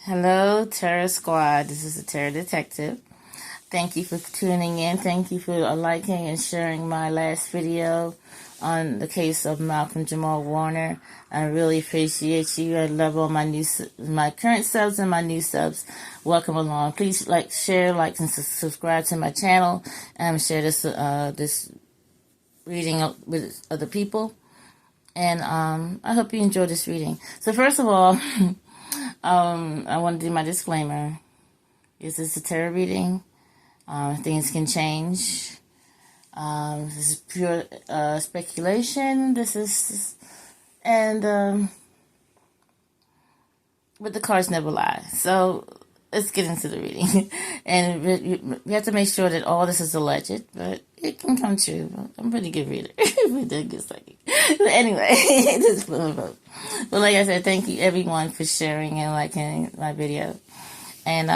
Hello, Terror Squad. This is the Terror Detective. Thank you for tuning in. Thank you for liking and sharing my last video on the case of Malcolm Jamal Warner. I really appreciate you. I love all my current subs and my new subs. Welcome along. Please share, and subscribe to my channel and share this reading with other people. And I hope you enjoy this reading. So first of all, I want to do my disclaimer. This is a tarot reading. Things can change. This is pure speculation. But the cards never lie. So let's get into the reading. And we have to make sure that all this is alleged, but it can come true. I'm a pretty good reader. Pretty good psychic. But anyway, this is for vote. But like I said, thank you everyone for sharing and liking my video. And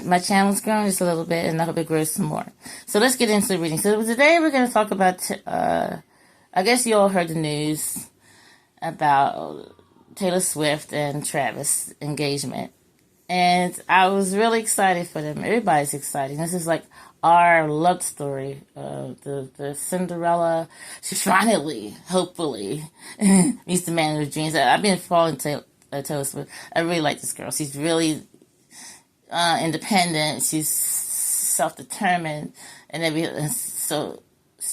my channel's growing just a little bit, and I hope it grows some more. So let's get into the reading. So today we're going to talk about, I guess you all heard the news about Taylor Swift and Travis' engagement. And I was really excited for them. Everybody's excited. This is like our love story. The Cinderella. She finally, hopefully, meets the man of her dreams. I've been following Taylor Swift. I really like this girl. She's really independent. She's self-determined and everything. So,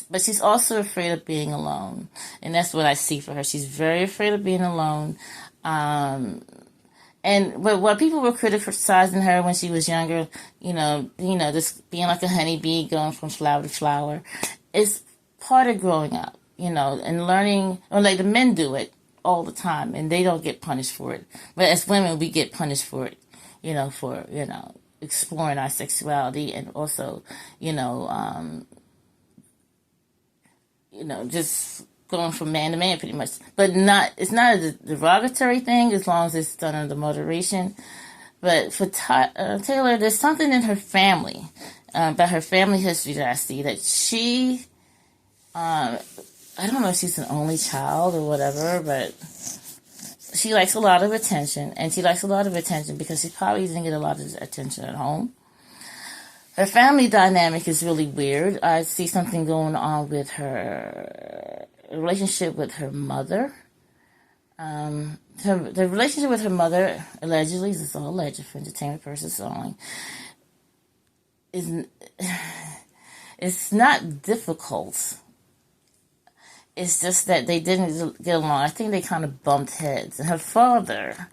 but she's also afraid of being alone, and that's what I see for her. She's very afraid of being alone. And what people were criticizing her when she was younger, just being like a honeybee, going from flower to flower, is part of growing up, and learning. Or like the men do it all the time, and they don't get punished for it. But as women, we get punished for it, for exploring our sexuality and also, just going from man to man pretty much. But it's not a derogatory thing as long as it's done under moderation. But for Taylor, there's something in her family, about her family history that I see that she, I don't know if she's an only child or whatever, but she likes a lot of attention. And she likes a lot of attention because she probably didn't get a lot of attention at home. Her family dynamic is really weird. I see something going on with her relationship with her mother. The relationship with her mother, allegedly, this is all alleged for entertainment purposes only, it's not difficult. It's just that they didn't get along. I think they kind of bumped heads. And her father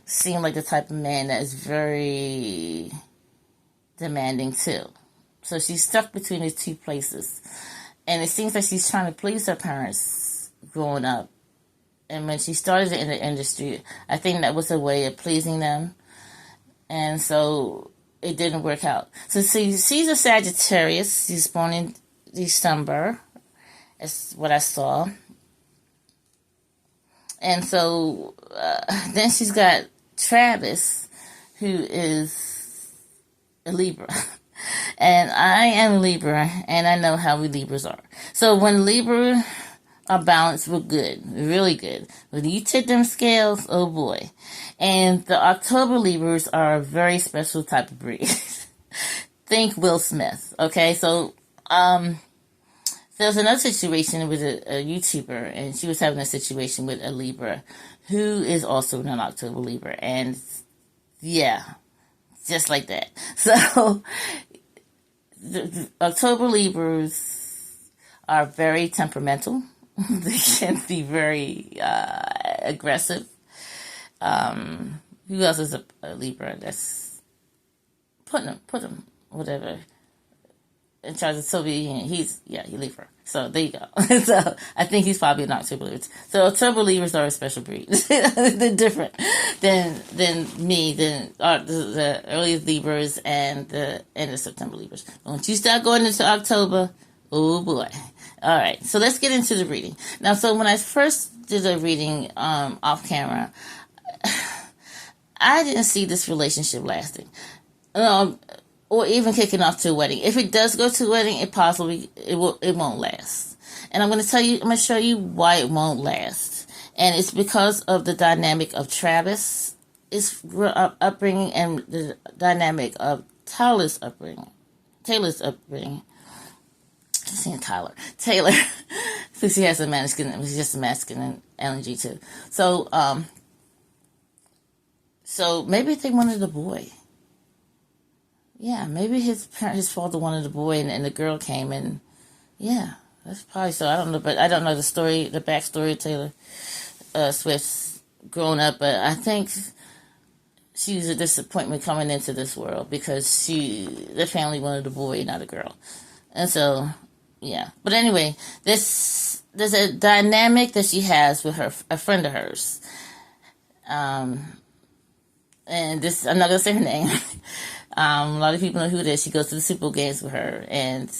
seemed like the type of man that is very demanding too. So she's stuck between these two places. And it seems like she's trying to please her parents growing up. And when she started in the industry, I think that was a way of pleasing them. And so it didn't work out. So she's a Sagittarius. She's born in December. That's what I saw. And so then she's got Travis, who is a Libra. And I am a Libra, and I know how we Libras are. So when Libra are balanced, we're good. Really good. When you tip them scales, oh boy. And the October Libras are a very special type of breed. Think Will Smith. Okay, so there's another situation with a YouTuber, and she was having a situation with a Libra who is also an October Libra. And yeah, just like that. So the October Libras are very temperamental. They can be very aggressive. Who else is a Libra? That's put them, whatever. In charge of Soviet, he's Libra. So there you go. So I think he's probably an October Libra. So October Libras are a special breed. They're different than me, than the early Libras and the end of September Libras. Once you start going into October, oh boy. All right, so let's get into the reading. Now, so when I first did a reading off camera, I didn't see this relationship lasting. Or even kicking off to a wedding. If it does go to a wedding, it won't last. And I'm going to show you why it won't last. And it's because of the dynamic of Travis upbringing and the dynamic of Taylor's upbringing. I'm saying Taylor, because she has a masculine. She's just a masculine energy too. So maybe they wanted a boy. Yeah, maybe his father wanted a boy, and the girl came, and yeah, that's probably so. I don't know, but I don't know the backstory of Taylor Swift's growing up, but I think she was a disappointment coming into this world because the family wanted a boy, not a girl, and so yeah. But anyway, there's a dynamic that she has with a friend of hers, and this I'm not gonna say her name. A lot of people know who it is. She goes to the Super Bowl games with her, and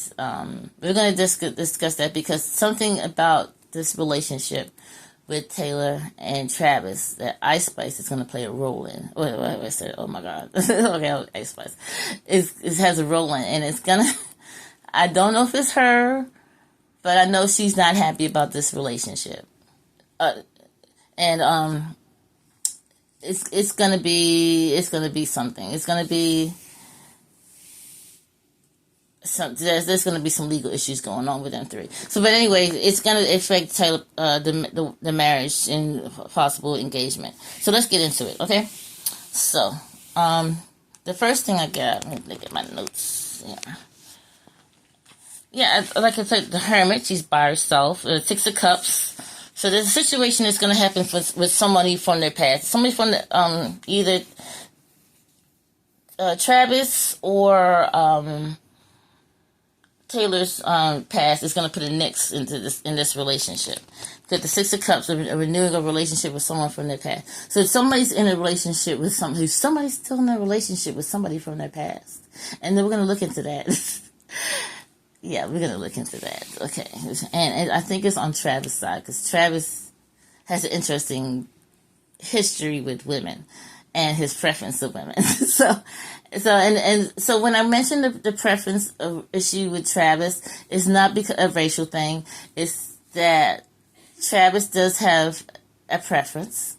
we're going to discuss that because something about this relationship with Taylor and Travis that Ice Spice is going to play a role in. Wait, I said, oh my God. Okay, Ice Spice. It has a role in, and it's going to, I don't know if it's her, but I know she's not happy about this relationship. It's gonna be something. It's gonna be there's gonna be some legal issues going on with them three. So, but anyway, it's gonna affect Taylor, the marriage and possible engagement. So let's get into it, okay? So, the first thing I got. Let me get my notes. Yeah. Like I said, the Hermit. She's by herself. The Six of Cups. So there's a situation that's going to happen with somebody from their past. Somebody from either Travis or Taylor's past is going to put a nix in this relationship. Because the Six of Cups are renewing a relationship with someone from their past. So if somebody's in a relationship with somebody's still in a relationship with somebody from their past. And then we're going to look into that. Yeah, we're going to look into that. Okay. And I think it's on Travis' side because Travis has an interesting history with women and his preference of women. So when I mentioned the preference of issue with Travis, it's not because of a racial thing. It's that Travis does have a preference,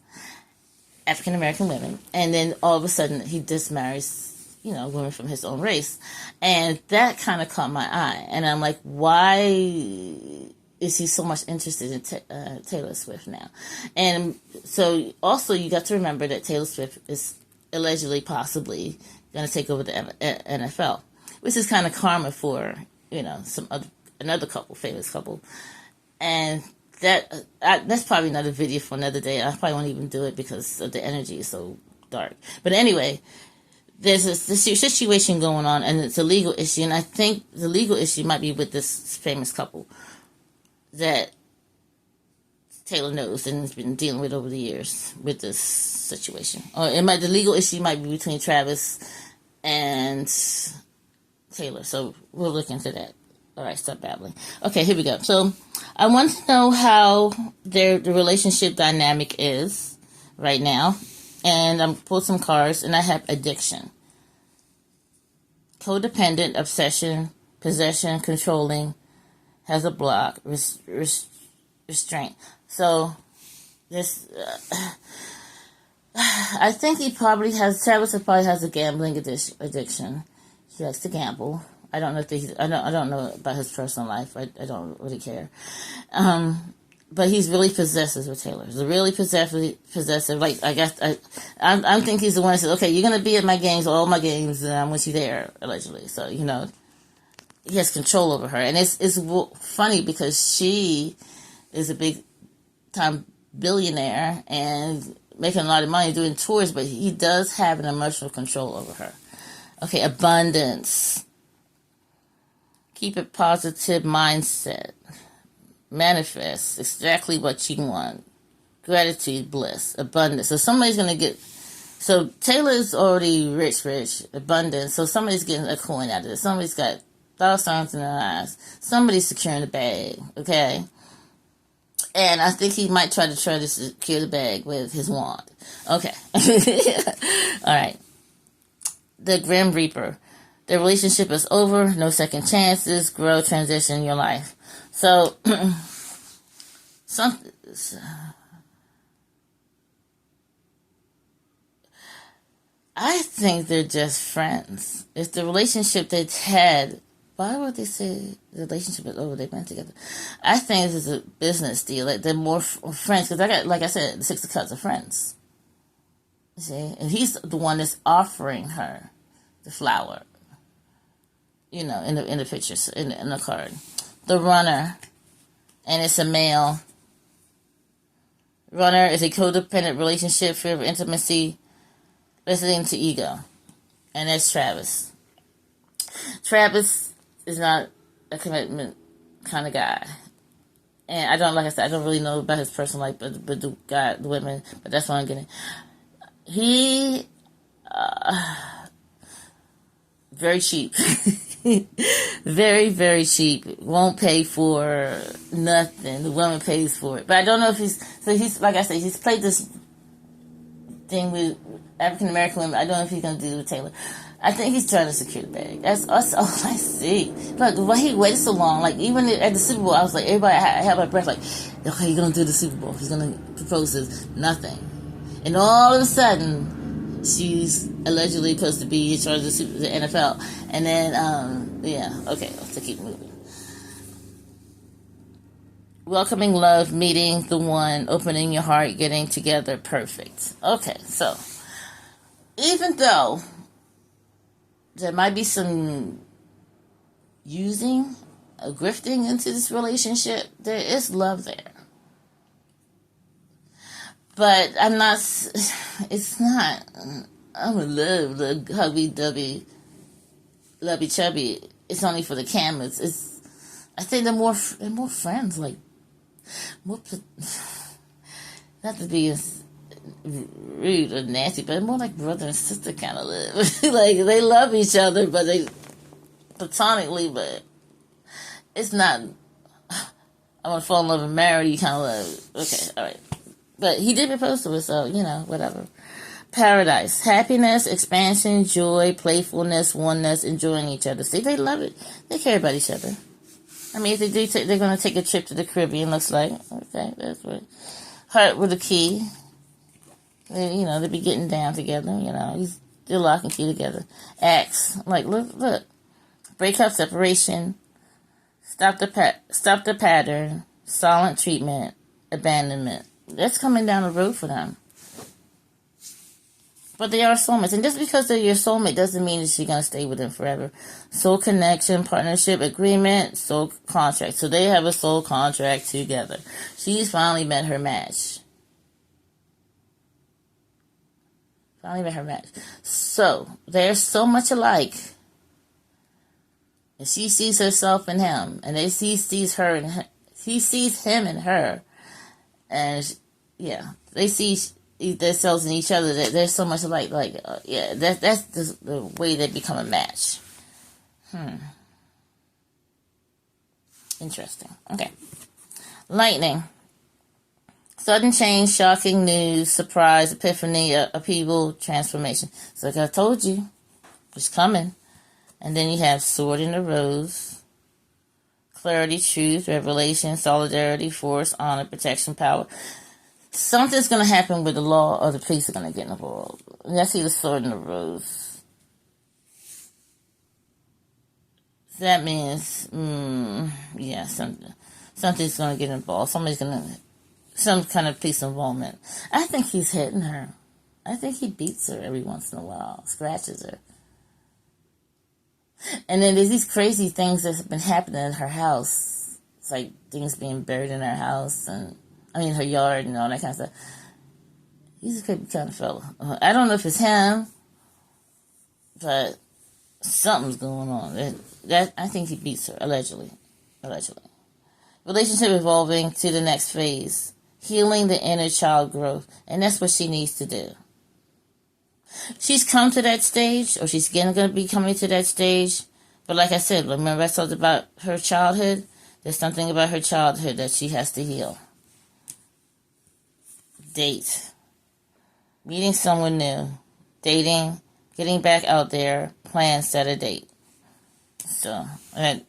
African American women, and then all of a sudden he just marries women from his own race. And that kind of caught my eye. And I'm like, why is he so much interested in Taylor Swift now? And so also you got to remember that Taylor Swift is allegedly, possibly going to take over the NFL, which is kind of karma for, another famous couple. And that's probably another video for another day. I probably won't even do it because of the energy is so dark. But anyway, there's a situation going on, and it's a legal issue, and I think the legal issue might be with this famous couple that Taylor knows and has been dealing with over the years with this situation. Or the legal issue might be between Travis and Taylor, so we'll look into that. All right, stop babbling. Okay, here we go. So I want to know how the relationship dynamic is right now. And I'm pulled some cards, and I have addiction, codependent, obsession, possession, controlling, has a block, restraint. So this, I think Travis probably has a gambling addiction. He likes to gamble. I don't know if I don't know about his personal life. I don't really care. But he's really possessive with Taylor. He's really possessive. Like, I guess, I think he's the one that says, okay, you're going to be at my games, all my games, and I want you there, allegedly. So, he has control over her. And it's funny because she is a big-time billionaire and making a lot of money doing tours, but he does have an emotional control over her. Okay, abundance. Keep a positive mindset. Manifest exactly what you want. Gratitude, bliss, abundance. So somebody's going to get... So Taylor's already rich, abundance. So somebody's getting a coin out of this. Somebody's got dollar signs in their eyes. Somebody's securing the bag, okay? And I think he might try to secure the bag with his wand. Okay. All right. The Grim Reaper. The relationship is over. No second chances. Grow, transition your life. So, I think they're just friends. If the relationship they've had, why would they say the relationship is over? They've been together. I think this is a business deal. Like they're more friends because like I said, the Six of Cups are friends. You see, and he's the one that's offering her the flower. You know, in the pictures in the card, the Runner, and it's a male. Runner is a codependent relationship, fear of intimacy, listening to ego. And that's Travis. Travis is not a commitment kind of guy. And I don't, like I said, I don't really know about his personal life, but the guy, the women, but that's what I'm getting. He, very cheap. Very, very cheap. Won't pay for nothing. The woman pays for it. But I don't know if he's, like I said, he's played this thing with African American women. I don't know if he's going to do it with Taylor. I think he's trying to secure the bag. That's all I see. Look, why he waited so long. Like, even at the Super Bowl, I was like, everybody had my breath, like, okay, he's going to do the Super Bowl. He's going to propose this. Nothing. And all of a sudden, she's allegedly supposed to be in charge of the NFL. And then, okay, let's keep moving. Welcoming love, meeting the one, opening your heart, getting together, perfect. Okay, so, even though there might be some using, grifting into this relationship, there is love there. But I'm not, it's not, I'm in love, the hubby-dubby, lovey-chubby. It's only for the cameras. I think they're more friends, like, not to be as rude or nasty, but more like brother and sister kind of love. Like, they love each other, but they, platonically, but it's not, I want to fall in love and marry you kind of love. Okay, alright. But he did propose to her, so, whatever. Paradise. Happiness, expansion, joy, playfulness, oneness, enjoying each other. See, they love it. They care about each other. I mean, if they do, they're going to take a trip to the Caribbean, looks like. Okay, that's what. Heart with a key. They be getting down together, they're lock and key together. Acts. Like, look. Breakup, separation. Stop the pattern. Silent treatment. Abandonment. That's coming down the road for them. But they are soulmates. And just because they're your soulmate doesn't mean that you're going to stay with them forever. Soul connection, partnership, agreement, soul contract. So they have a soul contract together. She's finally met her match. So, they're so much alike. And she sees herself in him. And he sees him in her. And, they see themselves in each other. They're so much alike. That's the way they become a match. Interesting. Okay. Lightning. Sudden change, shocking news, surprise, epiphany, upheaval, transformation. So like I told you, it's coming. And then you have sword in the rose. Clarity, truth, revelation, solidarity, force, honor, protection, power. Something's going to happen with the law or the police are going to get involved. And I see the sword in the rose. That means, something's going to get involved. Somebody's going to, some kind of police involvement. I think he's hitting her. I think he beats her every once in a while, scratches her. And then there's these crazy things that have been happening in her house. It's like things being buried in her house and, her yard and all that kind of stuff. He's a creepy kind of fella. I don't know if it's him, but something's going on. I think he beats her, allegedly. Relationship evolving to the next phase. Healing the inner child growth. And that's what she needs to do. She's come to that stage, or she's going to be coming to that stage. But like I said, remember I talked about her childhood? There's something about her childhood that she has to heal. Date. Meeting someone new. Dating. Getting back out there. Plan, set a date. So, they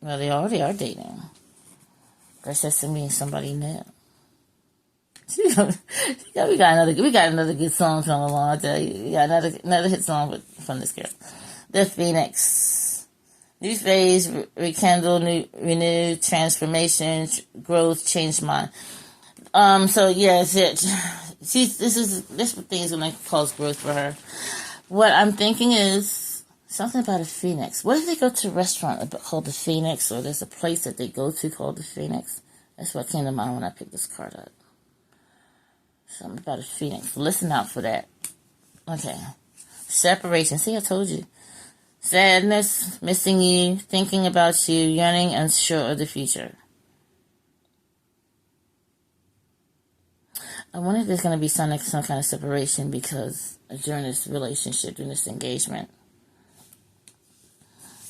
already are dating. That's just to meet somebody new. we got another good song from along. I tell you, we got another hit song from this girl, the Phoenix. New phase, rekindle, renew, transformation, growth, change mind. So yeah, it's it. This thing is gonna cause growth for her. What I'm thinking is something about a phoenix. What if they go to a restaurant called the Phoenix, or there's a place that they go to called the Phoenix? That's what came to mind when I picked this card up. Something about a phoenix. Listen out for that. Okay. Separation. See, I told you. Sadness, missing you, thinking about you, yearning, unsure of the future. I wonder if there's going to be some kind of separation because during this relationship, during this engagement.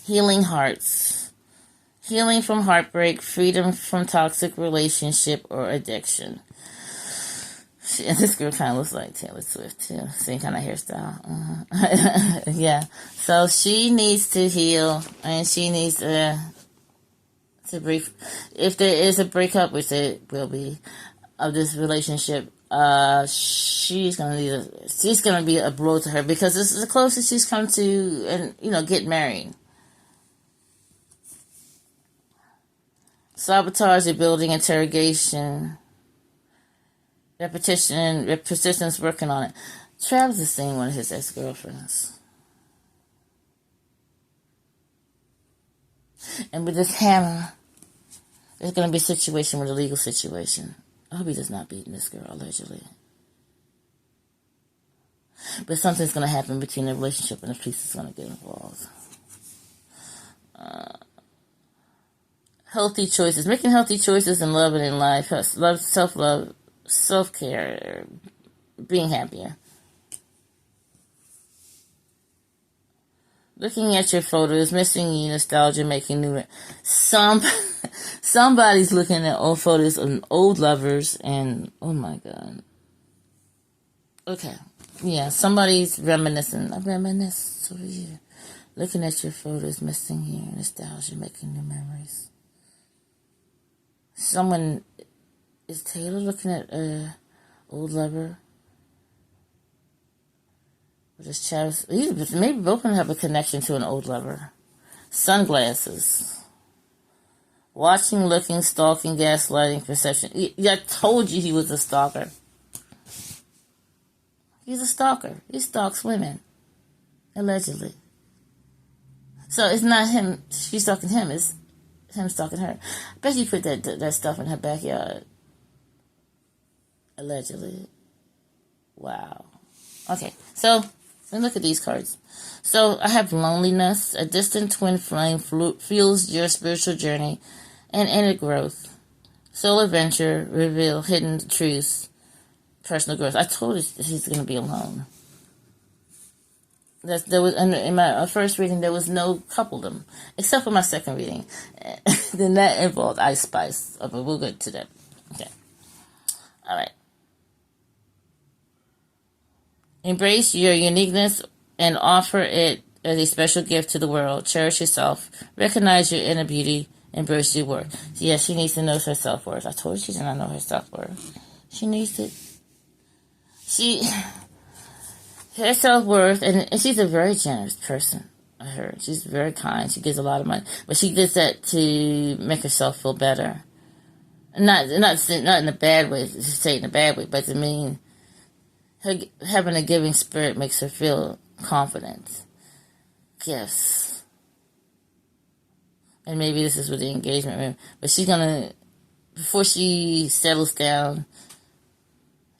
Healing hearts. Healing from heartbreak, freedom from toxic relationship or addiction. This girl kind of looks like Taylor Swift too. Same kind of hairstyle. Yeah. So she needs to heal, and she needs to break. If there is a breakup, which there will be, of this relationship, she's gonna be a blow to her because this is the closest she's come to, and get married. Sabotage, rebuilding, interrogation. Repetition, persistence, working on it. Travis is seeing one of his ex-girlfriends. And with this hammer, there's going to be a situation with a legal situation. I hope he does not beat this girl, allegedly. But something's going to happen between the relationship, and the police is going to get involved. Healthy choices. Making healthy choices in love and in life. Love, self-love. Self-care, being happier. Looking at your photos, missing you, nostalgia, making new. Somebody's looking at old photos of old lovers, and oh my god. Okay, yeah, somebody's reminiscing. I reminisce over you. Looking at your photos, missing you, nostalgia, making new memories. Someone. Is Taylor looking at an old lover? Or does Travis... Maybe both of them have a connection to an old lover. Sunglasses. Watching, looking, stalking, gaslighting, perception. I told you he was a stalker. He's a stalker. He stalks women. Allegedly. So it's not him, she's stalking him. It's him stalking her. I bet you put that stuff in her backyard. Allegedly. Wow. Okay, so let's look at these cards. So I have loneliness. A distant twin flame fuels your spiritual journey and inner growth. Soul adventure, reveal hidden truths, personal growth. I told you he's going to be alone. There was in my first reading there was no coupledom, except for my second reading. Then that involved Ice Spice. Oh, but we'll get to that. Okay. All right. Embrace your uniqueness and offer it as a special gift to the world. Cherish yourself. Recognize your inner beauty. Embrace your worth. Yeah, she needs to know her self-worth. I told you she did not know her self-worth. She needs to... Her self-worth, and she's a very generous person. I heard. She's very kind. She gives a lot of money. But she does that to make herself feel better. Not in a bad way, to say it in a bad way, but to mean... Her having a giving spirit makes her feel confident. Gifts. And maybe this is with the engagement ring. But she's going to, before she settles down,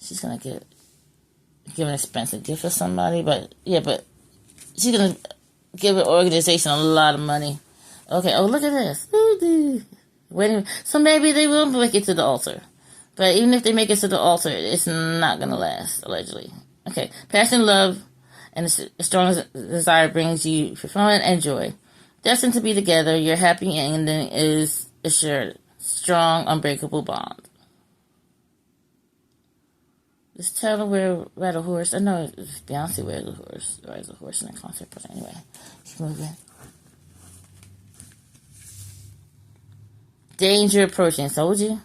she's going to give an expensive gift for somebody. But she's going to give an organization a lot of money. Okay, oh, look at this. Wait a minute. So maybe they will make it to the altar. But even if they make it to the altar, it's not going to last, allegedly. Okay. Passion, love, and a strong desire brings you fulfillment and joy. Destined to be together, your happy ending is assured. Strong, unbreakable bond. Does Taylor ride a horse? I know Beyonce rides a horse in a concert, but anyway. Keep moving. Danger approaching. Told you?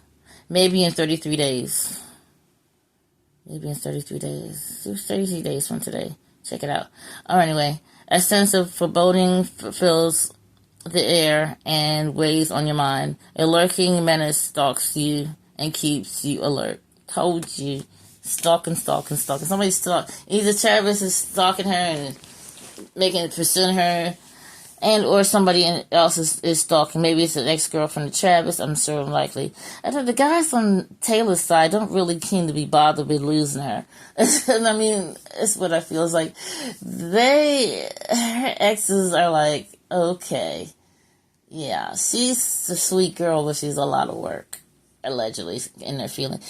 Maybe in 33 days. Maybe in 33 days. It was 33 days from today. Check it out. Anyway, a sense of foreboding fills the air and weighs on your mind. A lurking menace stalks you and keeps you alert. Told you. Stalking. Somebody either Travis is stalking her and pursuing her, and or somebody else is stalking. Maybe it's an ex-girlfriend of Travis. I'm sure likely. I thought the guys on Taylor's side don't really seem to be bothered with losing her. I mean, it's what I feel. It's like her exes are like, okay, yeah, she's a sweet girl, but she's a lot of work, allegedly, in their feeling.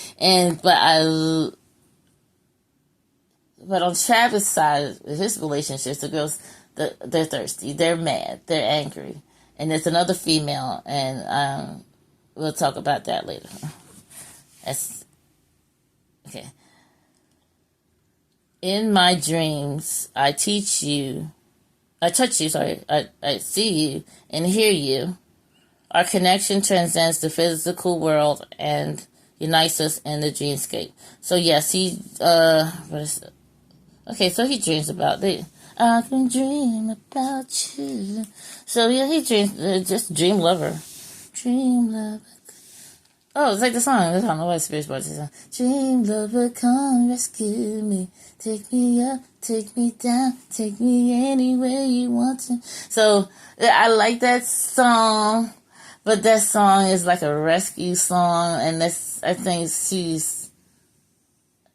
But on Travis' side of his relationships, the girls, they're thirsty, they're mad, they're angry. And there's another female, and we'll talk about that later. That's okay. In my dreams, I touch you, I see you and hear you. Our connection transcends the physical world and unites us in the dreamscape. So yes, so he dreams about it. I can dream about you. So yeah, he dreams, just dream lover. Dream lover. Oh, it's like the song. I don't know why Spirit's about this song. Dream lover, come rescue me. Take me up, take me down, take me anywhere you want to. So I like that song, but that song is like a rescue song, and I think she's.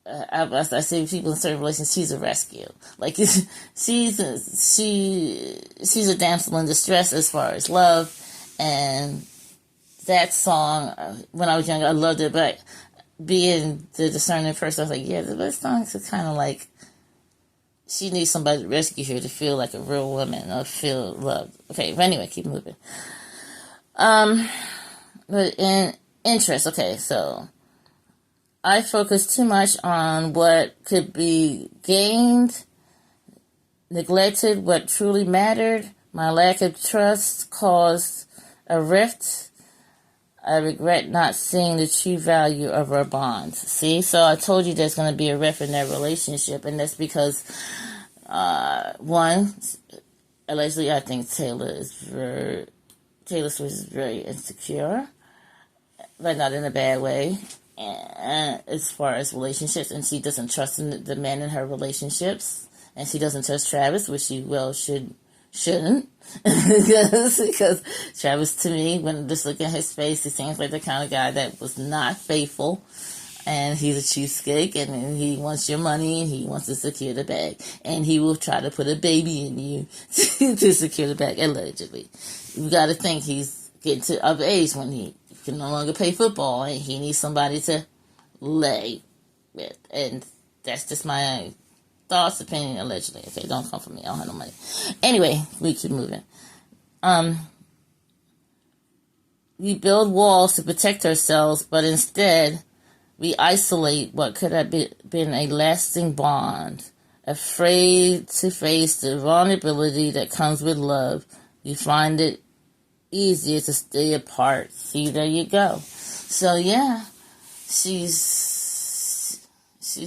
I say people in certain relations, she's a rescue. Like she's a damsel in distress as far as love, and that song, when I was younger, I loved it. But being the discerning person, I was like, yeah, that song is kind of like she needs somebody to rescue her to feel like a real woman or feel loved. Okay, but anyway, keep moving. But in interest, okay, so. I focused too much on what could be gained, neglected what truly mattered. My lack of trust caused a rift. I regret not seeing the true value of our bonds. See, so I told you there's going to be a rift in that relationship, and that's because, one, allegedly I think Taylor Swift is very insecure, but not in a bad way. As far as relationships, and she doesn't trust the men in her relationships, and she doesn't trust Travis, which she shouldn't, because Travis, to me, when just looking at his face, he seems like the kind of guy that was not faithful, and he's a cheapskate, and he wants your money, and he wants to secure the bag, and he will try to put a baby in you to secure the bag, allegedly. You got to think he's getting of age when he can no longer pay football, and he needs somebody to lay with. And that's just my thoughts, opinion, allegedly. Okay, don't come for me. I don't have no money. Anyway, we keep moving. We build walls to protect ourselves, but instead we isolate what could have been a lasting bond. Afraid to face the vulnerability that comes with love, we find it easier to stay apart. See, there you go. So yeah, she's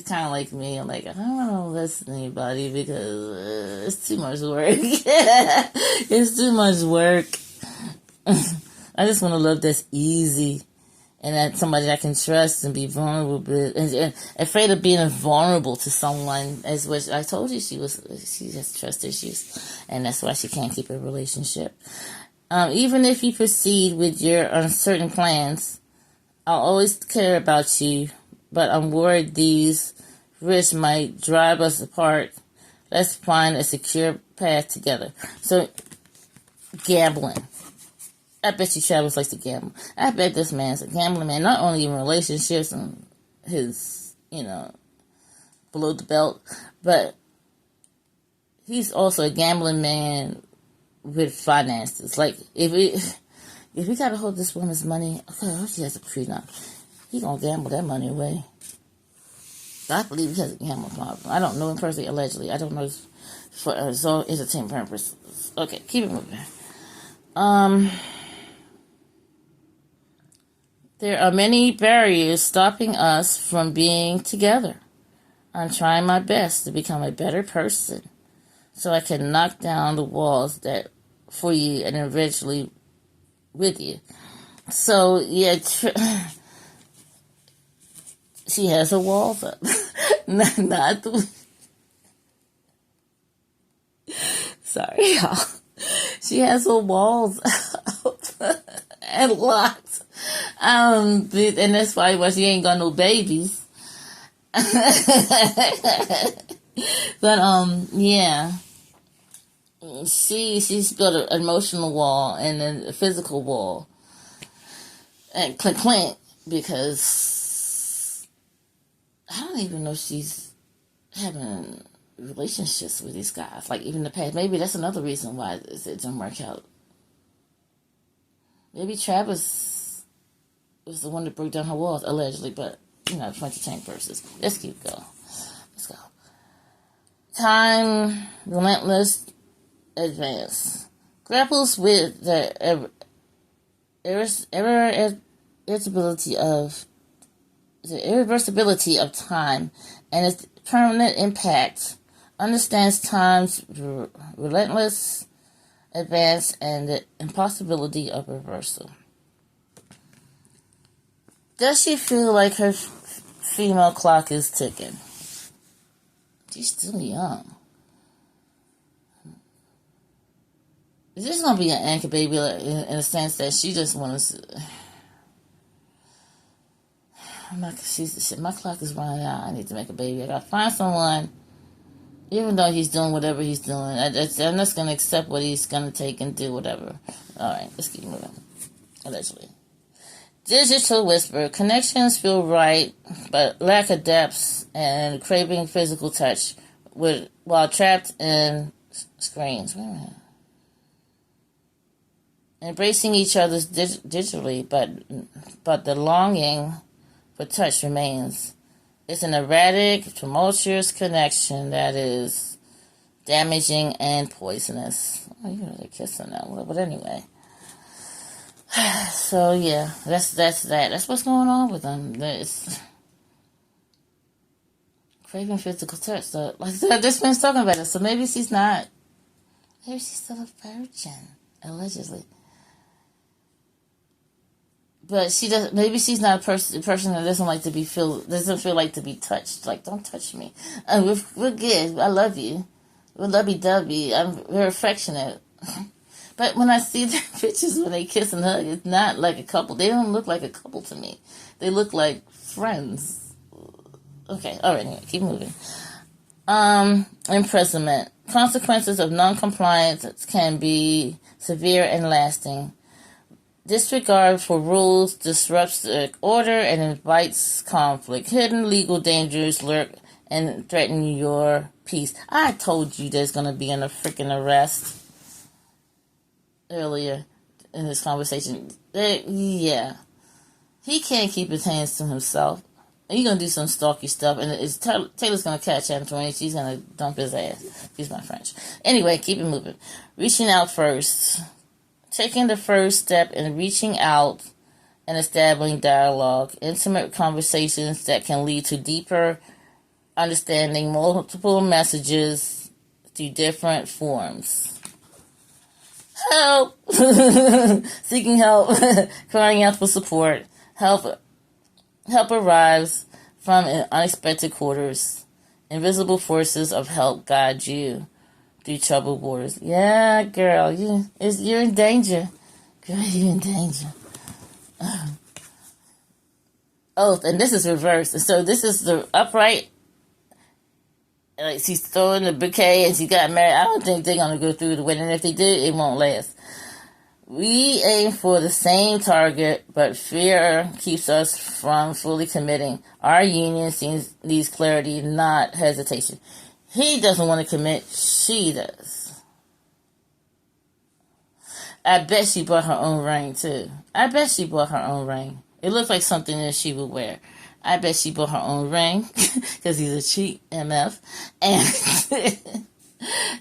kind of like me. I'm like, I don't want to listen to anybody because it's too much work. It's too much work. I just want to love that's easy, and that somebody I can trust and be vulnerable with, and afraid of being vulnerable to someone, as what I told you, she has trust issues, and that's why she can't keep a relationship. Even if you proceed with your uncertain plans, I'll always care about you, but I'm worried these risks might drive us apart. Let's find a secure path together. So, gambling. I bet you Travis likes to gamble. I bet this man's a gambling man, not only in relationships and his, below the belt, but he's also a gambling man with finances. Like, if we gotta hold this woman's money, okay, I hope she has a prenup. He gonna gamble that money away. I believe he has a gambling problem. I don't know him personally, allegedly. I don't know if for his own entertainment purposes. Okay, keep it moving. There are many barriers stopping us from being together. I'm trying my best to become a better person so I can knock down the walls that for you and eventually with you. So, yeah, she has her walls up. not the... Sorry, y'all. She has her walls up and locked. And that's probably why she ain't got no babies. But, yeah. She's got an emotional wall and a physical wall. And clink, because I don't even know if she's having relationships with these guys. Like, even in the past. Maybe that's another reason why it didn't work out. Maybe Travis was the one that broke down her walls, allegedly, but, trying to change verses. Let's keep going. Let's go. Time, relentless advance. Grapples with the irreversibility of time and its permanent impact. Understands time's relentless advance and the impossibility of reversal. Does she feel like her female clock is ticking? She's still young. Is this going to be an anchor baby in a sense that she just wants to... my clock is running out. I need to make a baby. I got to find someone, even though he's doing whatever he's doing. I'm just going to accept what he's going to take and do whatever. All right, let's keep moving. Allegedly. Digital whisper. Connections feel right, but lack of depth and craving physical touch while trapped in screens. Wait a minute. Embracing each other digitally, but the longing for touch remains. It's an erratic, tumultuous connection that is damaging and poisonous. Oh, you're really kissing now. But anyway. So, yeah, that's that. That's what's going on with them. It's craving physical touch. So, like this man's talking about it. So maybe she's not. Maybe she's still a virgin, allegedly. But she does. Maybe she's not a person that doesn't feel like to be touched. Like, don't touch me. We're good. I love you. We're lovey-dovey. We're affectionate. But when I see their pictures when they kiss and hug, it's not like a couple. They don't look like a couple to me. They look like friends. Okay. All right. Anyway, keep moving. Imprisonment. Consequences of non-compliance can be severe and lasting. Disregard for rules disrupts the order and invites conflict. Hidden legal dangers lurk and threaten your peace. I told you there's going to be a freaking arrest earlier in this conversation. Yeah. He can't keep his hands to himself. He's going to do some stalky stuff, and Taylor's going to catch Antoine. She's going to dump his ass. Excuse my French. Anyway, keep it moving. Reaching out first. Taking the first step in reaching out and establishing dialogue, intimate conversations that can lead to deeper understanding, multiple messages through different forms. Help! Seeking help, crying out for support. Help arrives from unexpected quarters. Invisible forces of help guide you through troubled waters. Yeah, girl, you're in danger. Girl, you're in danger. Oath, and this is reversed. And so this is the upright. Like, she's throwing the bouquet and she got married. I don't think they're going to go through the wedding. If they do, it won't last. We aim for the same target, but fear keeps us from fully committing. Our union needs clarity, not hesitation. He doesn't want to commit. She does. I bet she bought her own ring, too. I bet she bought her own ring. It looks like something that she would wear. I bet she bought her own ring because he's a cheap MF.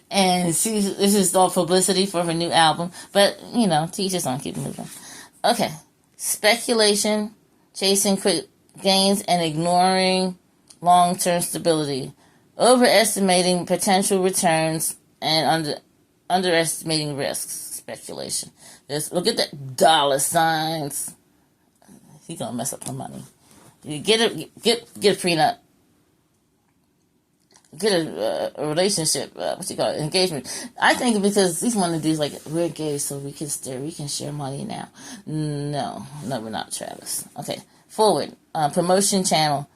And this is all publicity for her new album. But, teach us on, keep moving. Okay. Speculation, chasing quick gains, and ignoring long-term stability, overestimating potential returns, and underestimating risks. Speculation. Just look at that dollar signs. He's gonna mess up her money. You get a prenup. Get a relationship. What you call it? Engagement. I think because these one of these like we're engaged, so we can share money now. No, we're not, Travis. Okay, forward. Promotion channel.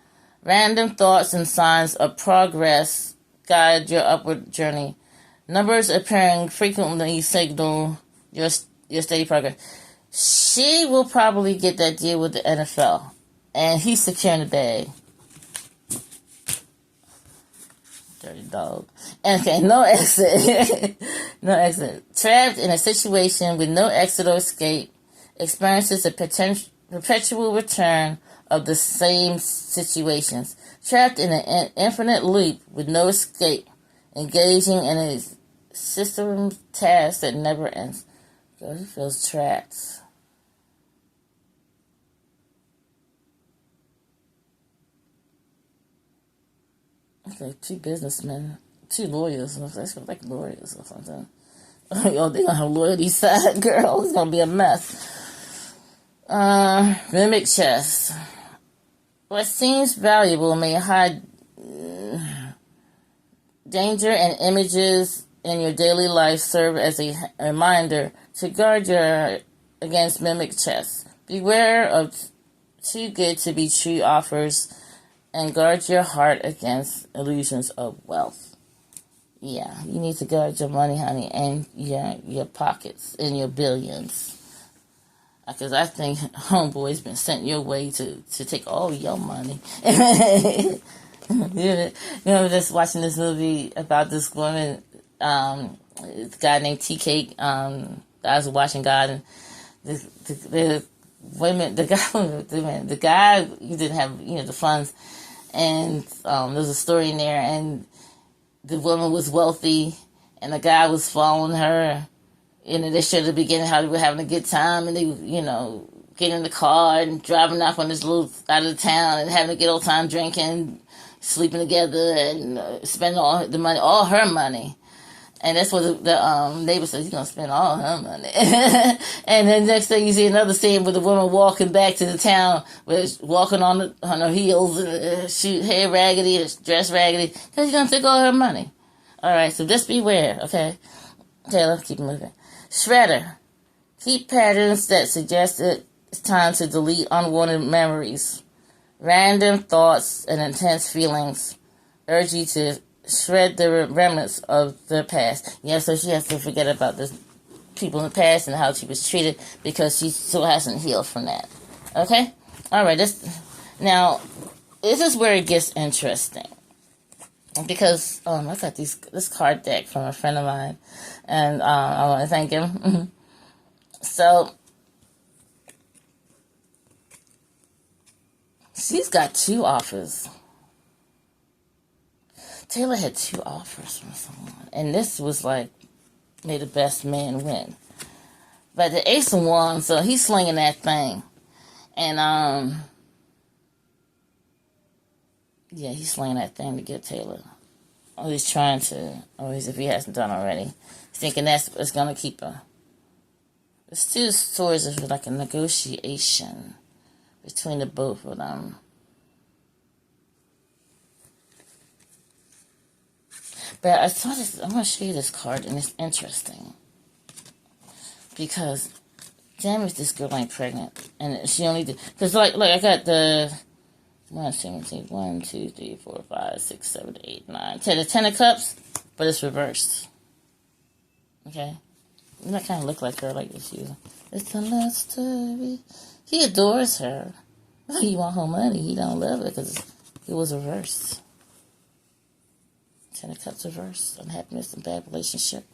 Random thoughts and signs of progress guide your upward journey. Numbers appearing frequently signal your steady progress. She will probably get that deal with the NFL, and he's securing the bag. Dirty dog. Okay, no exit. No exit. Trapped in a situation with no exit or escape, experiences a perpetual return of the same situations. Trapped in an infinite loop with no escape, engaging in a system task that never ends. Girl, he feels trapped. Okay, 2 businessmen, 2 lawyers. That's like lawyers or something. Yo, they gonna have loyalty side, girl. It's gonna be a mess. Mimic chess. What seems valuable may hide danger, and images in your daily life serve as a reminder to guard against mimic chess. Beware of too good to be true offers, and guard your heart against illusions of wealth. Yeah, you need to guard your money, honey, and your pockets and your billions. Because I think homeboy's been sent your way to take all your money. Just watching this movie about this woman, this guy named T-Cake. I was watching God, and the women, the guy, he didn't have the funds, and there's a story in there, and the woman was wealthy, and the guy was following her. They showed at the beginning how they were having a good time, and they, getting in the car and driving off on this little out of the town and having a good old time drinking, sleeping together, and spending all the money, all her money. And that's what the neighbor said, he's going to spend all her money. And then next thing you see another scene with the woman walking back to the town, walking on her heels, hair raggedy, dress raggedy, because he's going to take all her money. All right, so just beware, okay? Taylor, keep moving. Shredder. Keep patterns that suggest it's time to delete unwanted memories. Random thoughts and intense feelings urge you to shred the remnants of the past. Yeah, so she has to forget about the people in the past and how she was treated because she still hasn't healed from that. Okay? All right, now, this is where it gets interesting. Because I got this card deck from a friend of mine, and I want to thank him. So, she's got 2 offers. Taylor had 2 offers from someone, and this was like, may the best man win. But the Ace of Wands, so he's slinging that thing, and yeah, he's slinging that thing to get Taylor. Or he's trying to, or if he hasn't done already, he's thinking that's what's gonna keep her. There's 2 swords of like a negotiation between the both of them. But I saw this. I'm gonna show you this card, and it's interesting because, damn if this girl ain't pregnant, and she only did because like I got the 1, 2, 3, 4, 5, 6, 7, 8, 9, 10. The 10 of Cups, but it's reversed. Okay, and that kind of look like her, like this. It's a love story. He adores her. He want her money. He don't love it because it was reversed. 10 of Cups reversed. Unhappiness and bad relationship.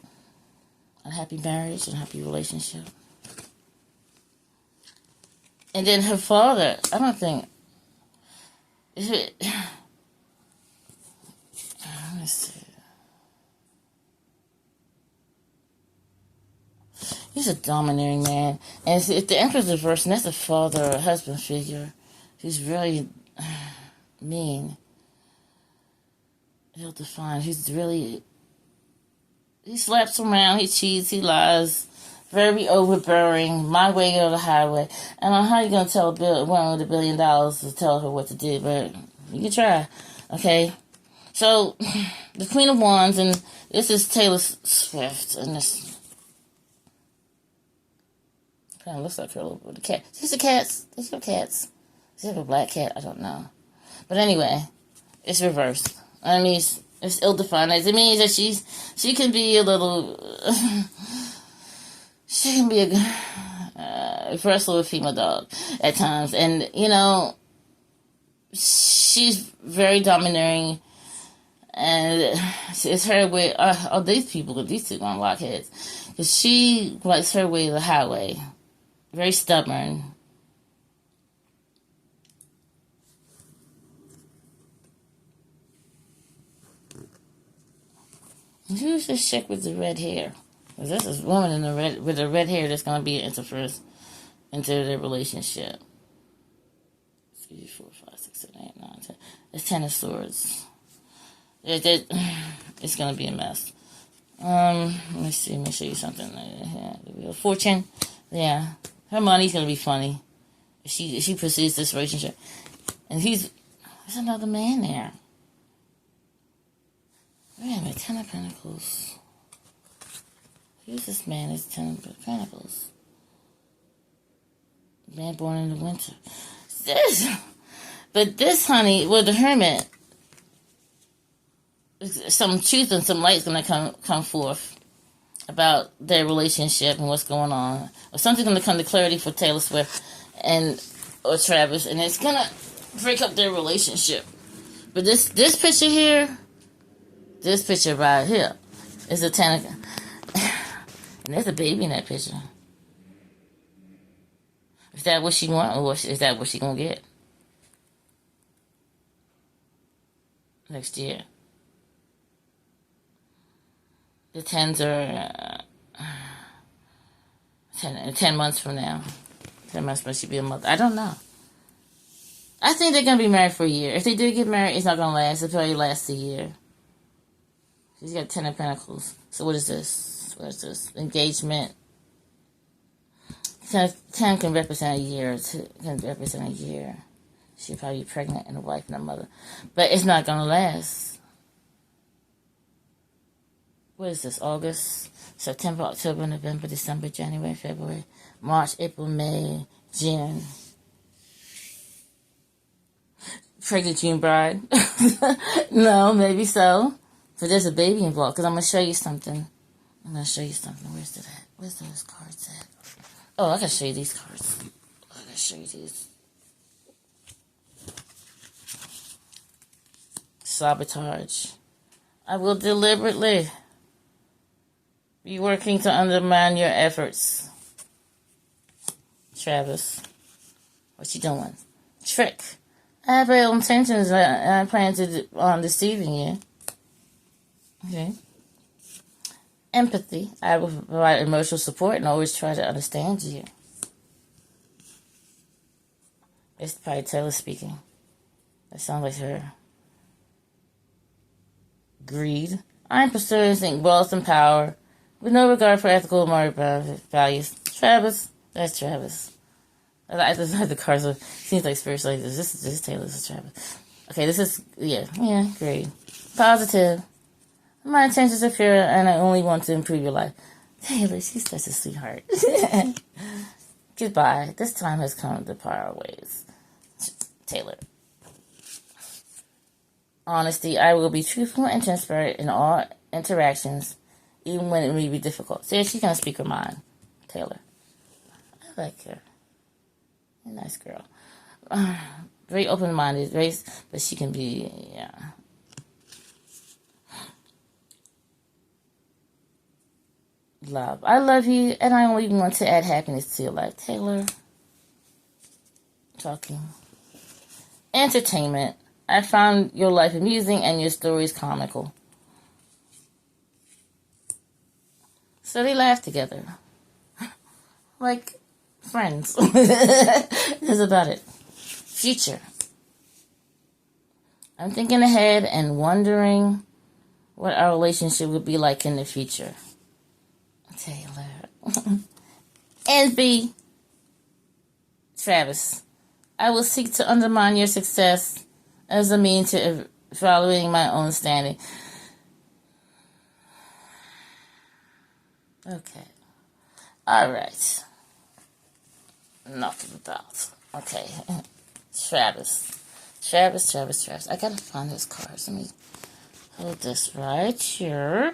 Unhappy marriage, unhappy relationship. And then her father, I don't think. Let me see. He's a domineering man. And if the Emperor's reversed, and that's a father or a husband figure, he's really mean. ill-defined. He slaps around, he cheats, he lies, very overbearing, my way or the highway. And on how you gonna tell a woman with $1 billion to tell her what to do, but you can try, okay? So, the Queen of Wands, and this is Taylor Swift, and this kind of looks like her a little bit. The cat. These are cats. These are cats. Does she have a black cat? I don't know. But anyway, it's reversed. I mean, it's ill-defined. It means that she can be a little, she can be a aggressive female dog at times. And, you know, she's very domineering. And it's her way, these two gonna lock heads. Because she likes her way the highway. Very stubborn. Who's this chick with the red hair? Because this is woman with the red hair that's going to be interferes into their relationship. 3, 4, 5, 6, 7, 8, 9, 10. It's 10 of Swords. It's going to be a mess. Let me see. Let me show you something. Yeah, Fortune. Yeah. Her money's going to be funny if she pursues this relationship. And there's another man there. Wait a minute, 10 of Pentacles. Who's this man? It's 10 of Pentacles. Man born in the winter. But this, honey, with the Hermit, some truth and some light's going to come forth about their relationship and what's going on. Or something's going to come to clarity for Taylor Swift or Travis, and it's going to break up their relationship. But this picture here, this picture right here is a 10 of... And there's a baby in that picture. Is that what she wants, or is that what she gonna get next year? The 10s are 10 months from now. 10 months from she be a mother. I don't know. I think they're gonna be married for a year. If they do get married, it's not gonna last. It'll probably last a year. She's got 10 of Pentacles. So what is this? What is this? Engagement. 10 can represent a year. 2 can represent a year. She'll probably be pregnant and a wife and a mother. But it's not going to last. What is this? August, September, October, November, December, January, February, March, April, May, June. Pregnant June bride. No, maybe so. But there's a baby involved, because I'm going to show you something. Where's that at? Where's those cards at? Oh, I can show you these cards. I can show you these. Sabotage. I will deliberately be working to undermine your efforts. Travis. What you doing? Trick. I have ill intentions. I plan on deceiving you. Okay. Empathy. I will provide emotional support and always try to understand you. It's probably Taylor speaking. That sounds like her. Greed. I'm pursuing wealth and power with no regard for ethical and moral values. Travis. That's Travis. I just had the cards. Seems like spiritual. This is Taylor. This is Travis. Okay, this is, yeah, great. Positive. My intentions are pure, and I only want to improve your life. Taylor, she's such a sweetheart. Goodbye. This time has come to part our ways. Taylor. Honesty. I will be truthful and transparent in all interactions, even when it may be difficult. See, she's going to speak her mind. Taylor. I like her. A nice girl. Very open-minded, but she can be, Love. I love you, and I only want to add happiness to your life. Taylor. Talking. Entertainment. I found your life amusing and your stories comical. So they laugh together. Like friends. That's about it. Future. I'm thinking ahead and wondering what our relationship would be like in the future. Taylor. And B, Travis, I will seek to undermine your success as a means to evaluating my own standing. Okay. All right. Enough about. Okay. Travis. I gotta find this card. Let me hold this right here.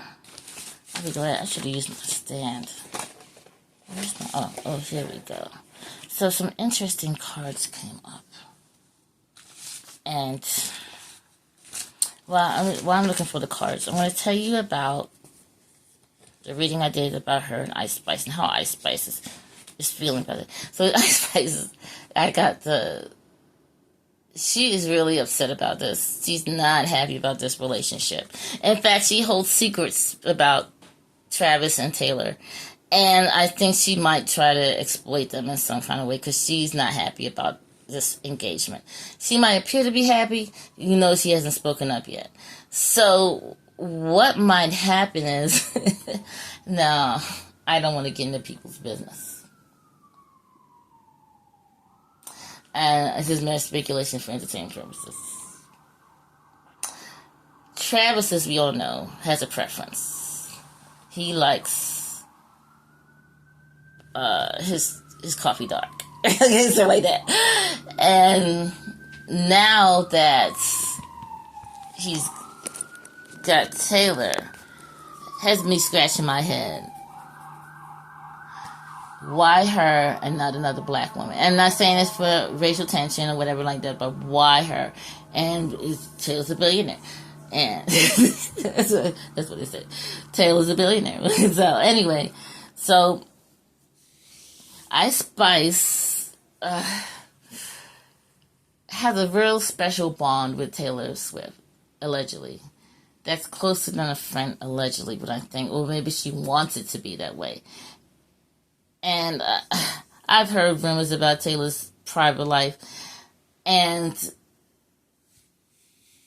I'll be glad. I should have used my stand. Where's my... Oh, here we go. So some interesting cards came up. And while I'm looking for the cards, I want to tell you about the reading I did about her and Ice Spice and how Ice Spice is feeling about it. So Ice Spice, she is really upset about this. She's not happy about this relationship. In fact, she holds secrets about Travis and Taylor. And I think she might try to exploit them in some kind of way because she's not happy about this engagement. She might appear to be happy, she hasn't spoken up yet. So what might happen is, no, I don't want to get into people's business. And this is mere speculation for entertainment purposes. Travis, as we all know, has a preference. He likes his coffee dark. So like that. And now that he's got Taylor, has me scratching my head. Why her and not another black woman? And I'm not saying this for racial tension or whatever like that, but why her? And Taylor's a billionaire. And that's what they said. Taylor's a billionaire. So anyway, so Ice Spice has a real special bond with Taylor Swift, allegedly. That's closer than a friend, allegedly, but I think, or maybe she wants it to be that way. And I've heard rumors about Taylor's private life, and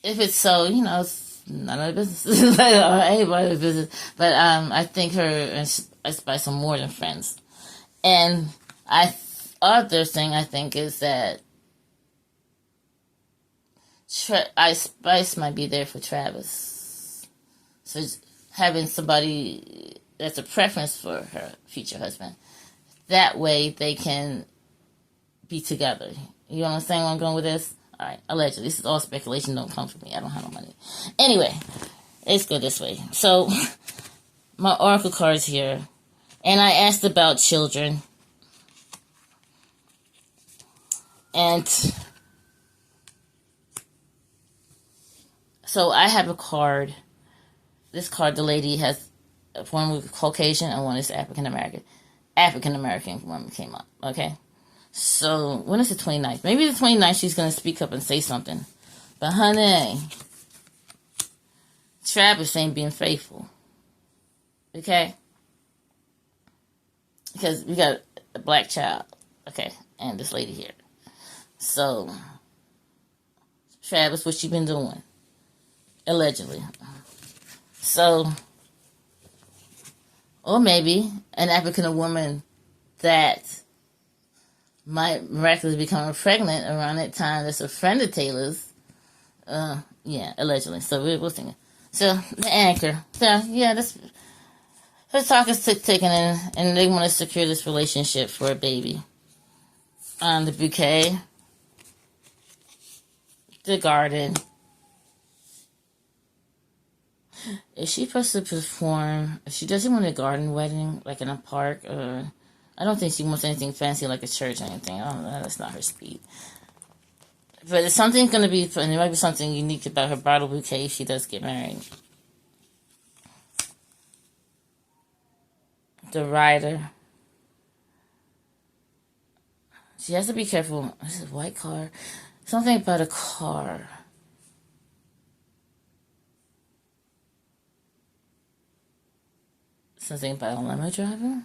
if it's so, it's none of my business, or anybody's business. But I think her and Ice Spice are more than friends. And other thing I think is that Ice Spice might be there for Travis. So having somebody that's a preference for her future husband, that way they can be together. You understand where I'm going with this? All right, allegedly. This is all speculation. Don't come for me. I don't have no money. Anyway, let's go this way. So my oracle cards here. And I asked about children. And so I have a card. This card, the lady has one with Caucasian and one is African American. African American woman came up, okay? So when is the 29th? Maybe the 29th she's going to speak up and say something. But honey, Travis ain't being faithful. Okay? Because we got a black child, okay, and this lady here. So, Travis, what you been doing? Allegedly. So, or maybe an African woman that might miraculously become pregnant around that time that's a friend of Taylor's. Yeah, allegedly. So, we're thinking. So, the anchor. So, yeah, that's... Her talk is ticking in, and they want to secure this relationship for a baby. The bouquet, the garden. Is she supposed to perform? If she doesn't want a garden wedding, like in a park, or I don't think she wants anything fancy like a church or anything. I don't know. That's not her speed. But it's something going to be, and there might be something unique about her bridal bouquet if she does get married. The rider. She has to be careful. This is a white car. Something about a car. Something about a limo driver.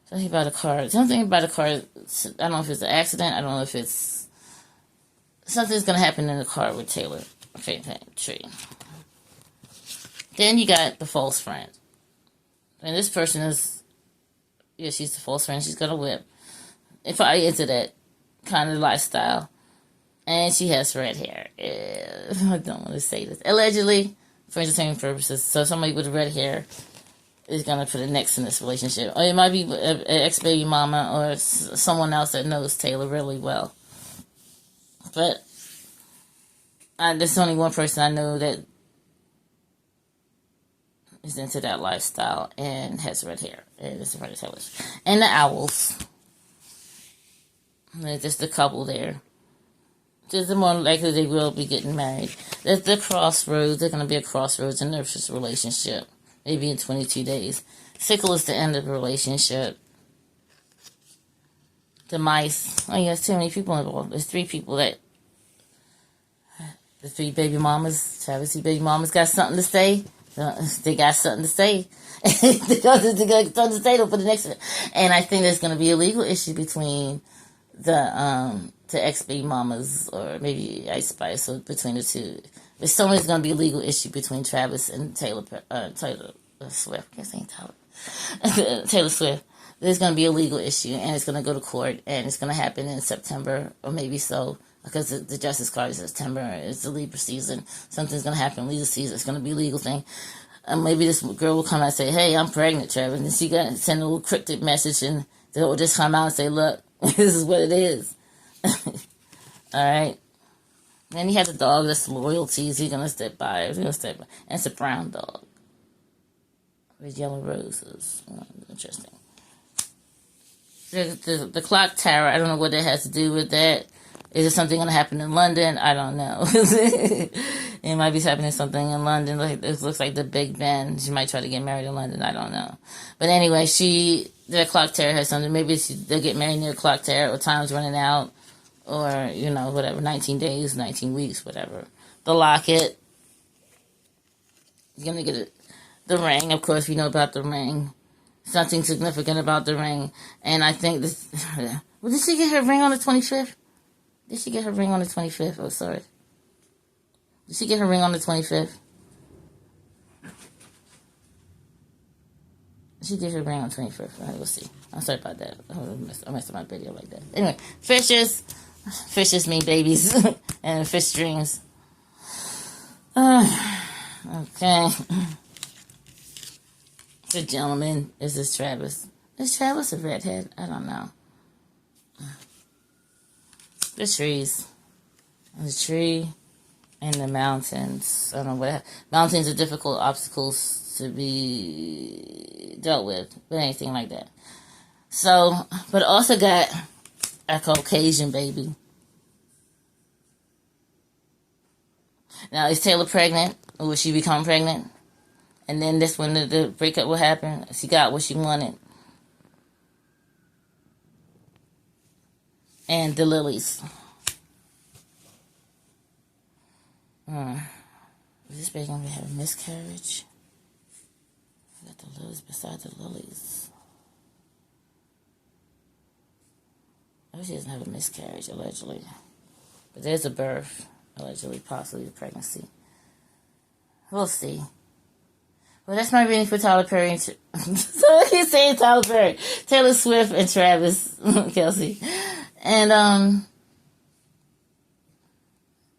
Something about a car. Something about a car. I don't know if it's an accident. I don't know if it's... Something's going to happen in the car with Taylor. Okay, tree. Then you got the false friend. And this person is, yeah, she's the false friend. She's got a whip. If I into that kind of lifestyle. And she has red hair. I don't want to say this. Allegedly, for entertainment purposes. So somebody with red hair is going to put a next in this relationship. Or it might be an ex-baby mama or someone else that knows Taylor really well. But there's only one person I know that is into that lifestyle and has red hair. And it's a friend of Taylor's. And the owls. There's just a couple there. Just the more likely they will be getting married. There's the crossroads. There's going to be a crossroads in their relationship. Maybe in 22 days. Sickle is the end of the relationship. The mice. Oh, yeah, there's too many people involved. There's 3 people that... The 3 baby mamas. Travis' baby mamas got something to say. They got something to say. They got something to say for the next one. And I think there's going to be a legal issue between the ex-baby mamas, or maybe Ice Spice, or between the two. There's somebody's going to be a legal issue between Travis and Taylor Swift. I can't say Taylor. Taylor Swift. There's going to be a legal issue, and it's going to go to court, and it's going to happen in September, or maybe so, because the Justice card is September. It's the Libra season. Something's going to happen. Libra season. It's going to be a legal thing. Maybe this girl will come out and say, "Hey, I'm pregnant, Travis," and she got send a little cryptic message, and they'll just come out and say, "Look, this is what it is." Alright. Then he has a dog that's loyalties. He's gonna step by. He's gonna step by. And it's a brown dog. With yellow roses. Oh, interesting. The clock tower, I don't know what that has to do with that. Is it something gonna happen in London? I don't know. It might be happening something in London. It looks like the Big Ben. She might try to get married in London. I don't know. But anyway, the clock tower has something. Maybe they'll get married near the clock tower, or time's running out. Or, whatever, 19 days, 19 weeks, whatever. The locket. You're going to get the ring. Of course, we know about the ring. Something significant about the ring. And I think this... Well, did she get her ring on the 25th? Did she get her ring on the 25th? Oh, sorry. Did she get her ring on the 25th? She did her ring on the 25th. All right, we'll see. I'm sorry about that. I messed up my video like that. Anyway, fishes. Fishes mean babies. And fish dreams. Okay. The gentleman is this Travis. Is Travis a redhead? I don't know. The trees. The tree and the mountains. I don't know what. Mountains are difficult obstacles to be dealt with. But anything like that. So, but also got a Caucasian baby. Now, is Taylor pregnant? Or will she become pregnant? And then this when the breakup will happen. She got what she wanted. And the lilies. Is this baby going to have a miscarriage? I got the lilies beside the lilies. I hope she doesn't have a miscarriage, allegedly. But there's a birth, allegedly, possibly a pregnancy. We'll see. Well, that's my reading for Tyler Perry. So I keep saying Tyler Perry. Taylor Swift and Travis Kelce. And,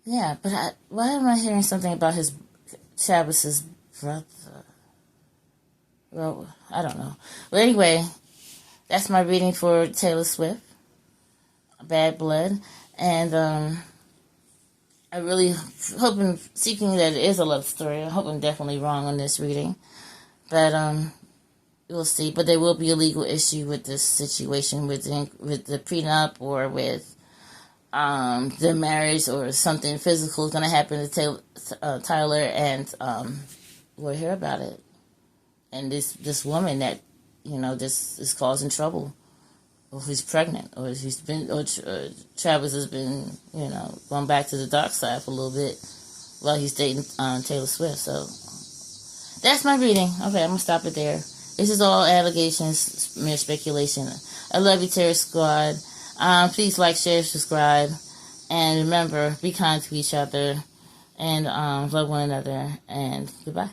yeah, but why am I hearing something about Travis's brother? Well, I don't know. Well, anyway, that's my reading for Taylor Swift. Bad Blood. And I really hope and seeking that it is a love story. I hope I'm definitely wrong on this reading. But we'll see. But there will be a legal issue with this situation with the prenup or with the marriage, or something physical is going to happen to Tyler, and we'll hear about it. And this woman that, this is causing trouble. Or who's pregnant, or Travis has been, going back to the dark side for a little bit while he's dating Taylor Swift. So that's my reading. Okay, I'm gonna stop it there. This is all allegations, mere speculation. I love you, Terror Squad. Please like, share, subscribe, and remember, be kind to each other. and love one another, and goodbye.